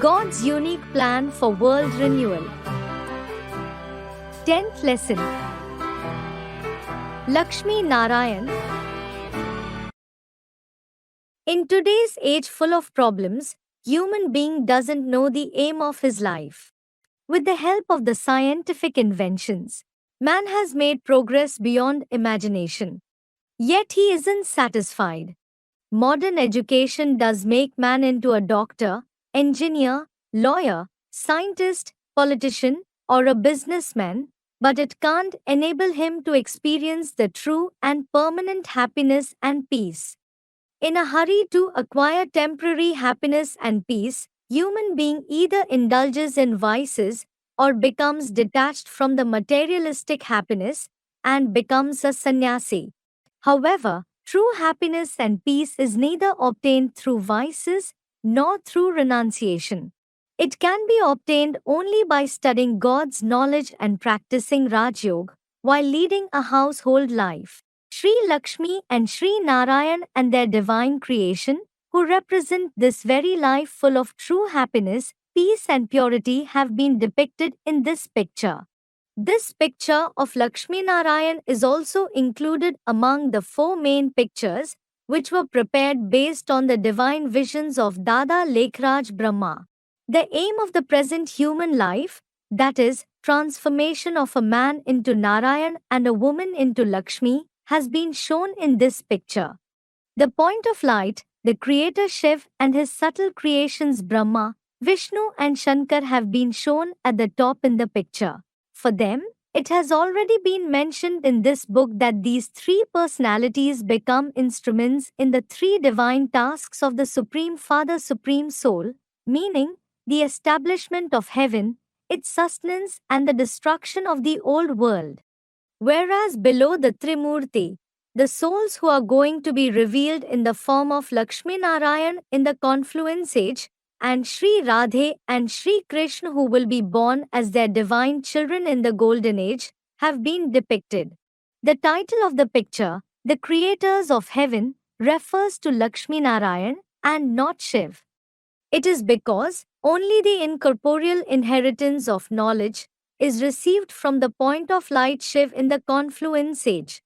God's unique plan for world renewal. 10th lesson. Lakshmi Narayan. In today's age full of problems, human being doesn't know the aim of his life. With the help of the scientific inventions, man has made progress beyond imagination. Yet he isn't satisfied. Modern education does make man into a doctor, engineer, lawyer, scientist, politician, or a businessman, but it can't enable him to experience the true and permanent happiness and peace. In a hurry to acquire temporary happiness and peace, human being either indulges in vices or becomes detached from the materialistic happiness and becomes a sannyasi. However, true happiness and peace is neither obtained through vices nor through renunciation. It can be obtained only by studying God's knowledge and practicing Raj Yoga while leading a household life. Sri Lakshmi and Sri Narayan and their divine creation, who represent this very life full of true happiness, peace and purity, have been depicted in this picture. This picture of Lakshmi Narayan is also included among the 4 main pictures which were prepared based on the divine visions of Dada Lekhraj Brahma. The aim of the present human life, that is, transformation of a man into Narayan and a woman into Lakshmi, has been shown in this picture. The point of light, the creator Shiv and his subtle creations Brahma, Vishnu and Shankar have been shown at the top in the picture. For them, it has already been mentioned in this book that these 3 personalities become instruments in the 3 divine tasks of the Supreme Father Supreme Soul, meaning the establishment of heaven, its sustenance and the destruction of the old world. Whereas below the Trimurti, the souls who are going to be revealed in the form of Lakshmi Narayan in the confluence age, and Sri Radhe and Sri Krishna who will be born as their divine children in the golden age, have been depicted. The title of the picture, The Creators of Heaven, refers to Lakshmi Narayan and not Shiv. It is because only the incorporeal inheritance of knowledge is received from the point of light Shiv in the confluence age.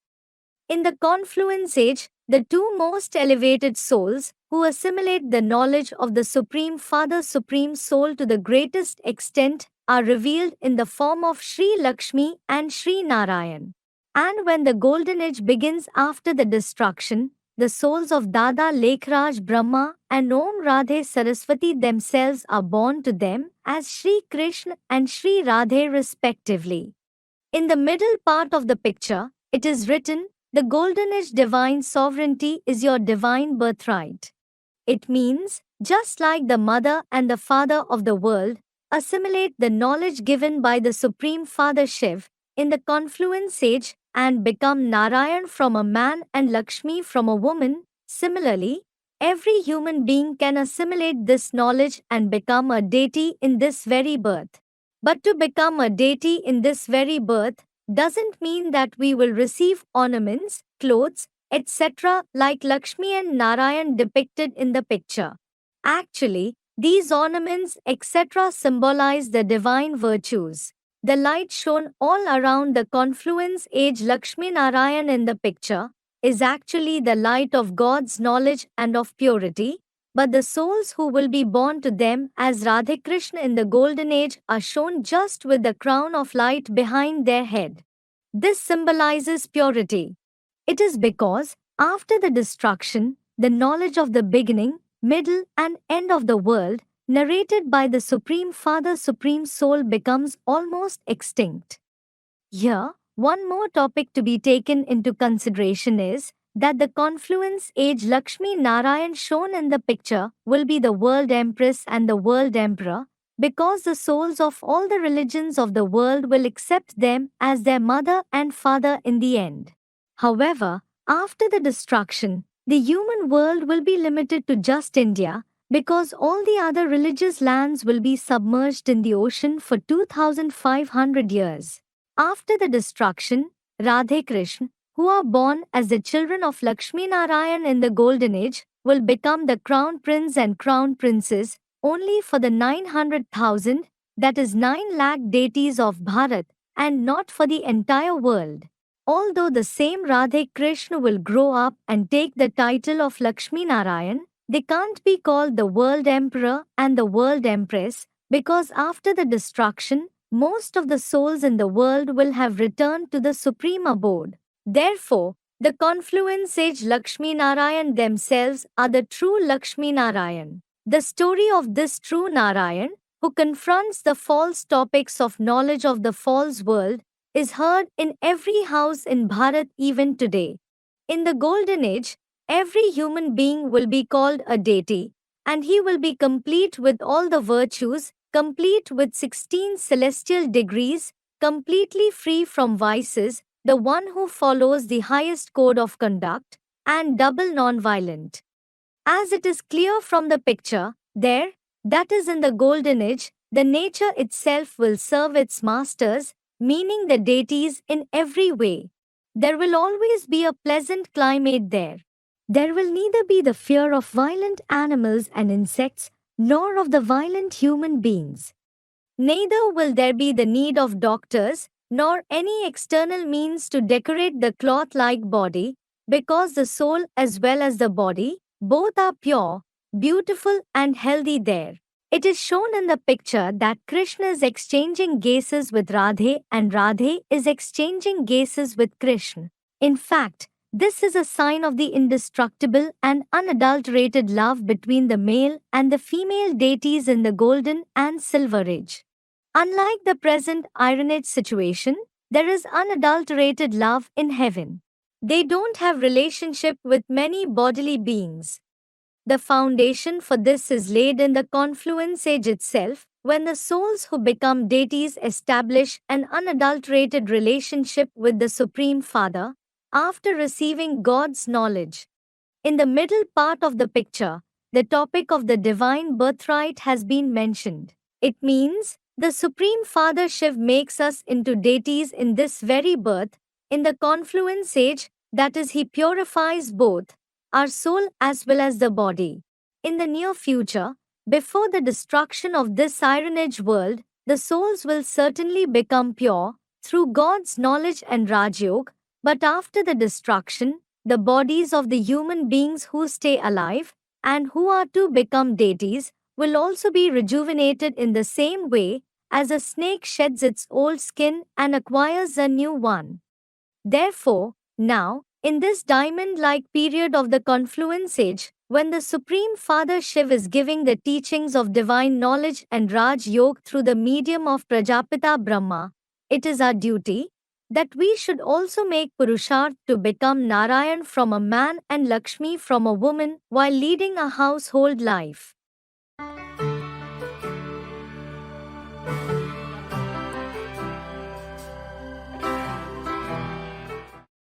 In the confluence age, the 2 most elevated souls, who assimilate the knowledge of the Supreme Father Supreme Soul to the greatest extent, are revealed in the form of Sri Lakshmi and Sri Narayan. And when the golden age begins after the destruction, the souls of Dada Lekhraj Brahma and Om Radhe Saraswati themselves are born to them as Sri Krishna and Sri Radhe respectively. In the middle part of the picture, it is written, "The golden age divine sovereignty is your divine birthright." It means, just like the mother and the father of the world assimilate the knowledge given by the Supreme Father Shiv in the confluence age and become Narayan from a man and Lakshmi from a woman, similarly, every human being can assimilate this knowledge and become a deity in this very birth. But to become a deity in this very birth doesn't mean that we will receive ornaments, clothes, etc. like Lakshmi and Narayan depicted in the picture. Actually, these ornaments, etc. symbolize the divine virtues. The light shown all around the confluence age Lakshmi Narayan in the picture is actually the light of God's knowledge and of purity, but the souls who will be born to them as Radhe Krishna in the golden age are shown just with the crown of light behind their head. This symbolizes purity. It is because, after the destruction, the knowledge of the beginning, middle and end of the world, narrated by the Supreme Father Supreme Soul, becomes almost extinct. Here, one more topic to be taken into consideration is that the confluence age Lakshmi Narayan shown in the picture will be the world empress and the world emperor, because the souls of all the religions of the world will accept them as their mother and father in the end. However, after the destruction, the human world will be limited to just India, because all the other religious lands will be submerged in the ocean for 2500 years. After the destruction, Radhe Krishna, who are born as the children of Lakshmi Narayan in the golden age, will become the crown prince and crown princess, only for the 900,000, that is 9 lakh deities of Bharat, and not for the entire world. Although the same Radhe Krishna will grow up and take the title of Lakshmi Narayan, they can't be called the world emperor and the world empress, because after the destruction, most of the souls in the world will have returned to the supreme abode. Therefore, the confluence sage Lakshmi Narayan themselves are the true Lakshmi Narayan. The story of this true Narayan, who confronts the false topics of knowledge of the false world, is heard in every house in Bharat even today. In the Golden Age, every human being will be called a deity, and he will be complete with all the virtues, complete with 16 celestial degrees, completely free from vices, the one who follows the highest code of conduct, and double non-violent. As it is clear from the picture, there, that is in the Golden Age, the nature itself will serve its masters, meaning the deities in every way. There will always be a pleasant climate there. There will neither be the fear of violent animals and insects, nor of the violent human beings. Neither will there be the need of doctors, nor any external means to decorate the cloth like body, because the soul as well as the body, both are pure, beautiful, and healthy there. It is shown in the picture that Krishna is exchanging gazes with Radhe and Radhe is exchanging gazes with Krishna. In fact, this is a sign of the indestructible and unadulterated love between the male and the female deities in the Golden and Silver Age. Unlike the present Iron Age situation, there is unadulterated love in heaven. They don't have relationship with many bodily beings. The foundation for this is laid in the confluence age itself, when the souls who become deities establish an unadulterated relationship with the Supreme Father after receiving God's knowledge. In the middle part of the picture, the topic of the divine birthright has been mentioned. It means the Supreme Father Shiv makes us into deities in this very birth, in the confluence age, that is, he purifies both our soul as well as the body. In the near future, before the destruction of this Iron Age world, the souls will certainly become pure through God's knowledge and Rajyog, but after the destruction, the bodies of the human beings who stay alive and who are to become deities will also be rejuvenated in the same way as a snake sheds its old skin and acquires a new one. Therefore, now, in this diamond-like period of the confluence age, when the Supreme Father Shiv is giving the teachings of divine knowledge and Raj Yoga through the medium of Prajapita Brahma, it is our duty that we should also make Purusharth to become Narayan from a man and Lakshmi from a woman while leading a household life.